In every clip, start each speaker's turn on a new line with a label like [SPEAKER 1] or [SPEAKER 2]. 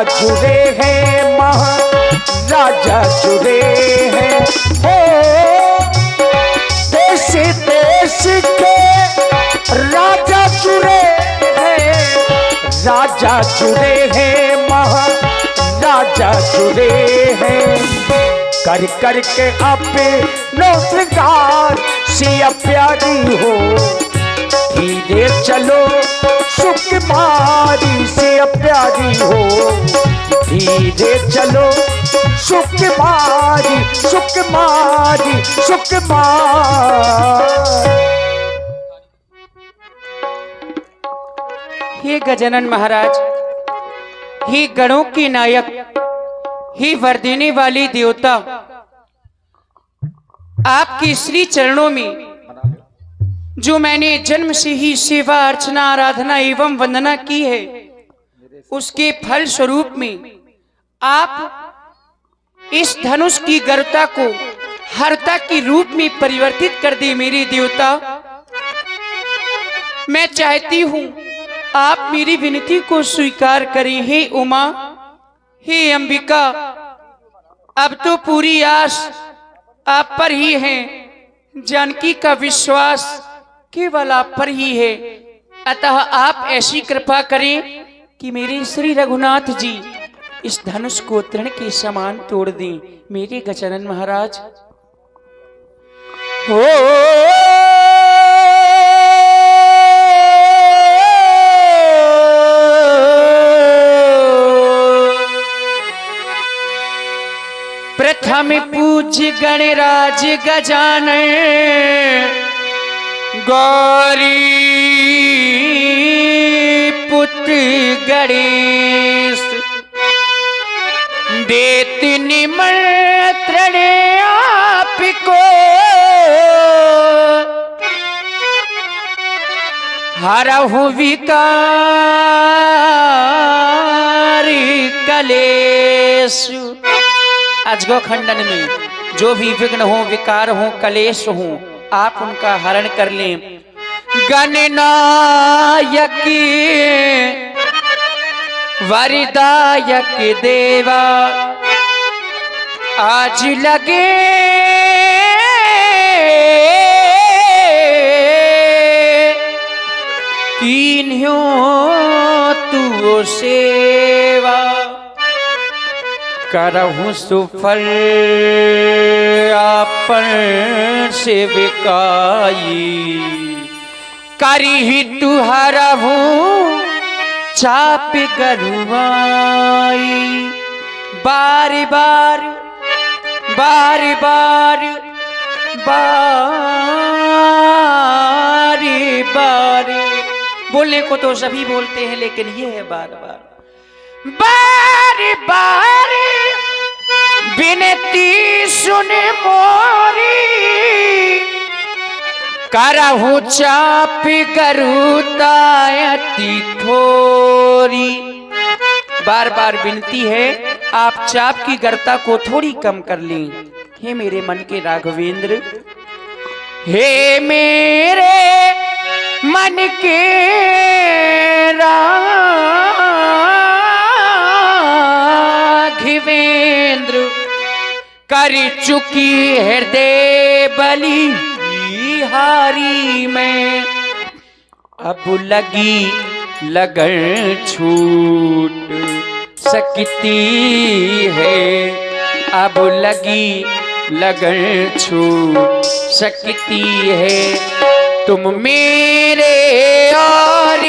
[SPEAKER 1] जुड़े हैं, महाराजा जुड़े हैं। हो देश देश के राजा जुड़े हैं, राजा जुड़े हैं, महाराजा जुड़े हैं। कर कर के अपनो श्रृंगार सिया प्यारी हो, धीरे चलो सुकुमारी सिया प्यारी हो, धीरे चलो सुकुमारी सुकुमारी सुकुमार।
[SPEAKER 2] हे गजानन महाराज, हे गणों के नायक, हे वर देने वाले देवता, आपके श्री चरणों में जो मैंने जन्म से ही सेवा अर्चना आराधना एवं वंदना की है, उसके फल स्वरूप में आप इस धनुष की गर्ता को हरता के रूप में परिवर्तित कर दे। मेरे देवता, मैं चाहती हूं आप मेरी विनती को स्वीकार करें। हे उमा, हे अंबिका, अब तो पूरी आस आप पर ही है, जानकी का विश्वास केवल आप पर ही है। अतः आप ऐसी कृपा करें कि मेरे श्री रघुनाथ जी इस धनुष को तृण के समान तोड़ दें। मेरे गजानन महाराज, हो प्रथम पूज्य गणराज गजानन गौरी पुत्र गणेश, देत निमंत्रण आपको हरहु विकार कलेश। अजगो खंडन में जो भी विघ्न हो, विकार हो, कलेश हो, आप उनका हरण कर लें। गणनायक वरदायक देवा, आज लगे कीन्ह्यो तू सेवा, करहु सुफल आपन सेविकाई, करी तुहरहु चाप गरुआई। बार बार बार बार बार बार, बोलने को तो सभी बोलते हैं, लेकिन ये है बार बार बार बार विनती सुन मोरी, करहु चाप गरुतायति थोरी। बार बार विनती है, आप चाप की गर्ता को थोड़ी कम कर लें। हे मेरे मन के राघवेंद्र, हे मेरे मन के राघवेंद्र, कर चुकी हृदय बलि हारी में, अब लगी लगन छूट सकती है, अब लगी लगन छूट सकती है। तुम मेरे और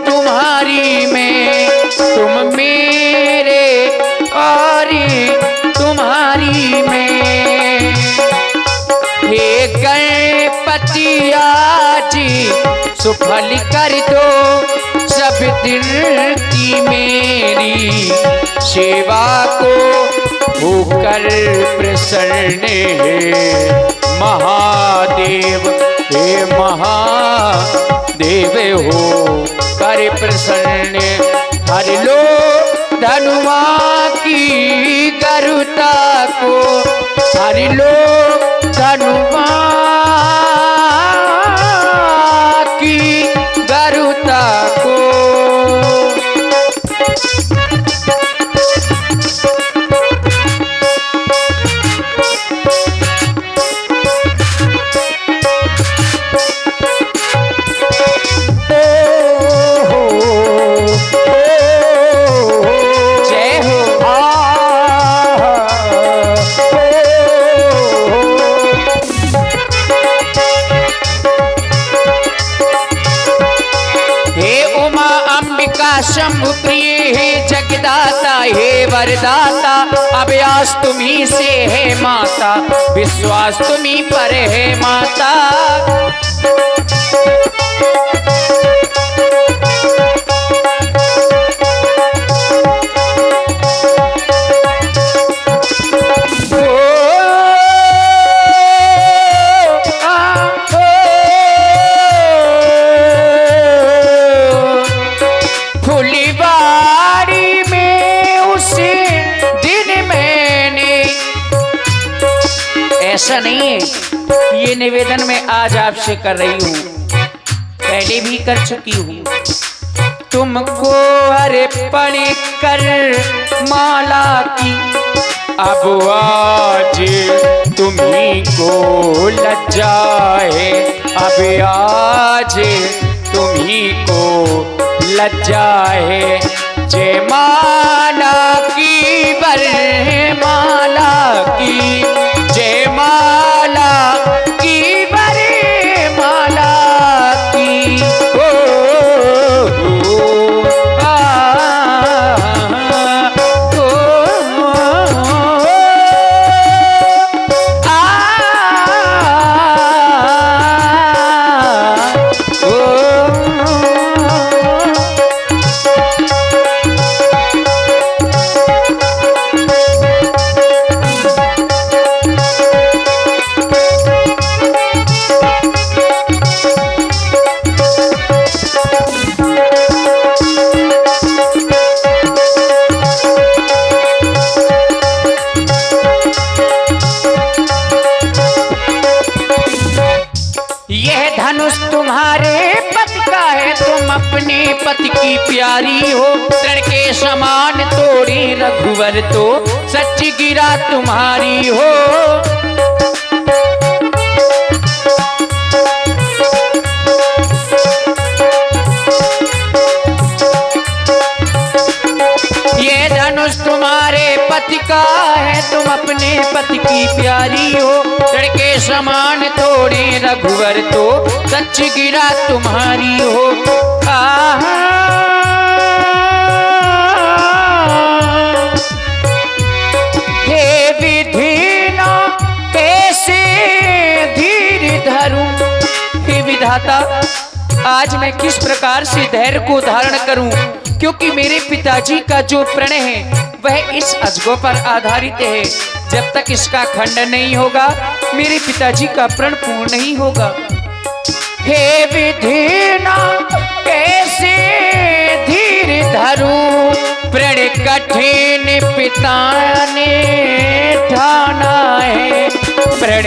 [SPEAKER 2] तुम्हारी में, तुम मेरे और तुम्हारी में। हे गणपति आज सुफल कर दो सब दिन की मेरी सेवा को, होकर प्रसन्न है महादेव। हे महादेव हो कर प्रसन्न, हर लो धनुआ की गरुता को, हर लो धनुआ की गरुता को। शंभु प्रिय हे जगदाता हे वरदाता, अभ्यास तुम्ही से है माता, विश्वास तुम्ही पर है माता। ऐसा नहीं है, ये निवेदन मैं आज आपसे कर रही हूँ, पहले भी कर चुकी हूँ। तुमको अर्पण कर माला की, अब आज तुम्ही को लज्जा है, अब आज तुम्ही को लज्जा है। जय माला की वरमाला की, जय माला की वरमाला की। ओ, आ, अपने पति की प्यारी हो, तृण के समान तोड़ी रघुवर तो सच्ची गिरा तुम्हारी हो। ये धनुष तुम्हारे पति का है, तुम अपने पति की प्यारी हो, तृण के समान तोड़ी रघुवर तो सच्ची गिरा तुम्हारी हो। हे विधिना कैसे धीर धरूं, हे विधाता आज मैं किस प्रकार से धैर्य को धारण करूं, क्योंकि मेरे पिताजी का जो प्रणय है वह इस अजगो पर आधारित है। जब तक इसका खंडन नहीं होगा मेरे पिताजी का प्रण पूर्ण नहीं होगा। हे विधिना कैसे धीर धरूं, प्रण कठिन पिता ने ठाना है, प्रण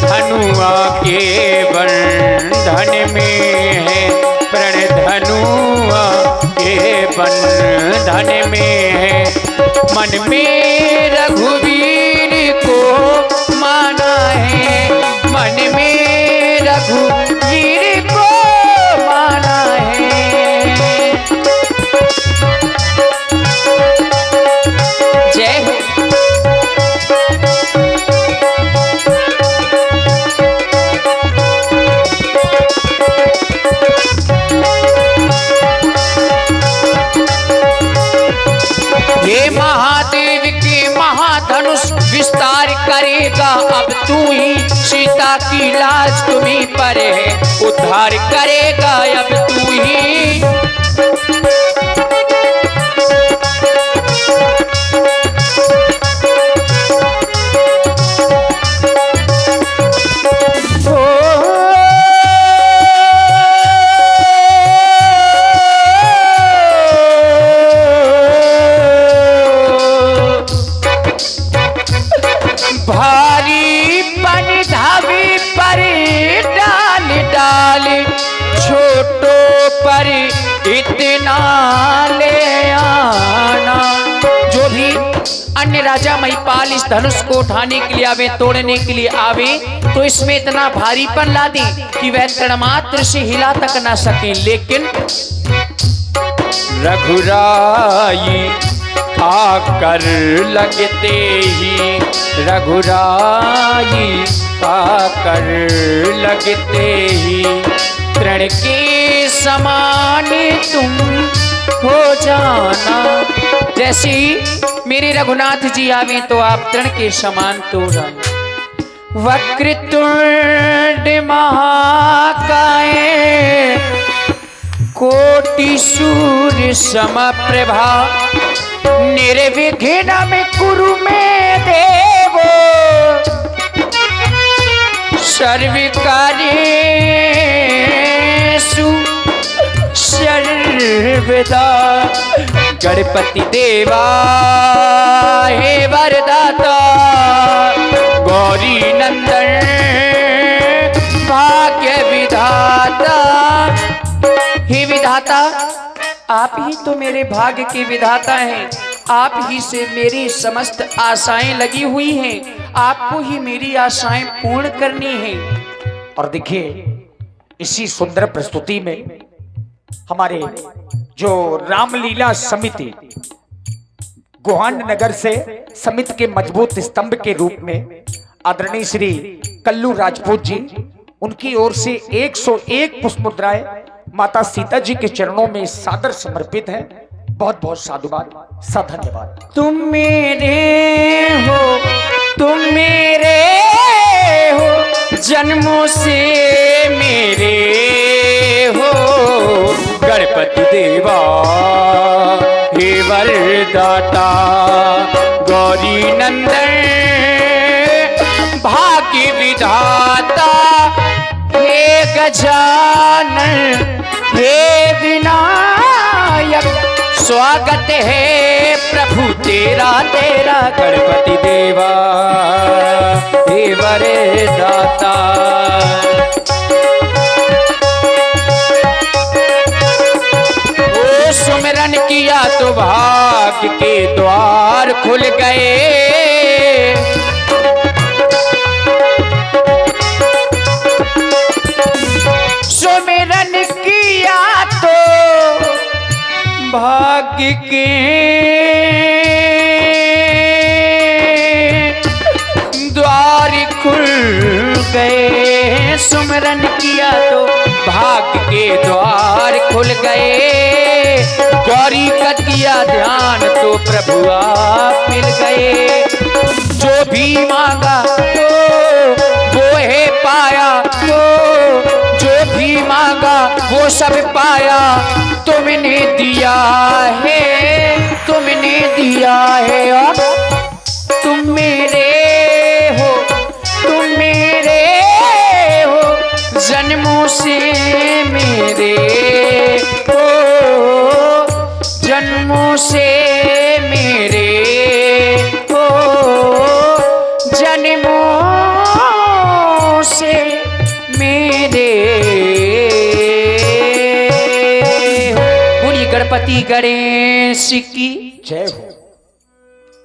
[SPEAKER 2] धनुआ के बंधन में है, प्रण धनुआ के बंधन में है। मन में रघुवीर को माना है, मन में रघुवीर को माना है। जय हो। ये महादेव के महाधनुष विस्तार करेगा, अब तू ही सीता की लाज तुम्हीं पर है, उद्धार करेगा अब तू ही। भारी पन धावी पर डाल डाल, छोटो पर इतना ले आना। जो भी अन्य राजा महिपाल इस धनुष को उठाने के लिए आवे, तोड़ने के लिए आवे, तो इसमें इतना भारीपन ला दे कि वह तड़मात्र से हिला तक ना सके। लेकिन रघुराई आकर लगते ही, रघुराई आकर लगते ही, तृण के समान तुम हो जाना। जैसे ही मेरे रघुनाथ जी आवे तो आप तृण के समान तोड़ आए। वक्रतुंड महाकाय कोटि सूर्य समप्रभा निर्विघ्नं कुरु मे देवो सर्वकार्येषु सर्वदा। गणपति देवा हे वरदाता गौरी नंदन भाग्य विधाता। हे विधाता आप ही तो मेरे भाग्य के विधाता हैं। आप ही से मेरी समस्त आशाएं लगी हुई हैं। आपको ही मेरी आशाएं पूर्ण करनी हैं।
[SPEAKER 1] और देखिए इसी सुंदर प्रस्तुति में हमारे जो रामलीला समिति गोहान नगर से समिति के मजबूत स्तंभ के रूप में आदरणीय श्री कल्लू राजपूत जी, उनकी ओर से 101 पुष्प मुद्राएं माता सीता जी के चरणों में सादर समर्पित है। बहुत बहुत साधुवाद, धन्यवाद।
[SPEAKER 2] तुम मेरे हो, तुम मेरे हो, जन्मों से मेरे हो। गणपति देवा हे वरदाता गौरी नंदन भाग्य विधाता। हे गजानन हे विनायक स्वागत है प्रभु तेरा तेरा। गणपति देवा हे वरदाता। ओ सुमिरन किया तो भाग्य के द्वार खुल गए। सुमिरन किया तो भाग्य के द्वार खुल गए। सुमिरन किया तो भाग्य के द्वार खुल गए। गौरी का किया ध्यान तो प्रभु आप मिल गए। जो भी मांगा तो वो है पाया, तो जो भी मांगा वो सब पाया। तुमने दिया है, तुमने दिया है। और तुम मेरे हो, तुम मेरे हो, जन्मों से मेरे हो, जन्मों से मेरे हो, जन्मों से मेरे। गणपति गणेश की
[SPEAKER 1] जय हो।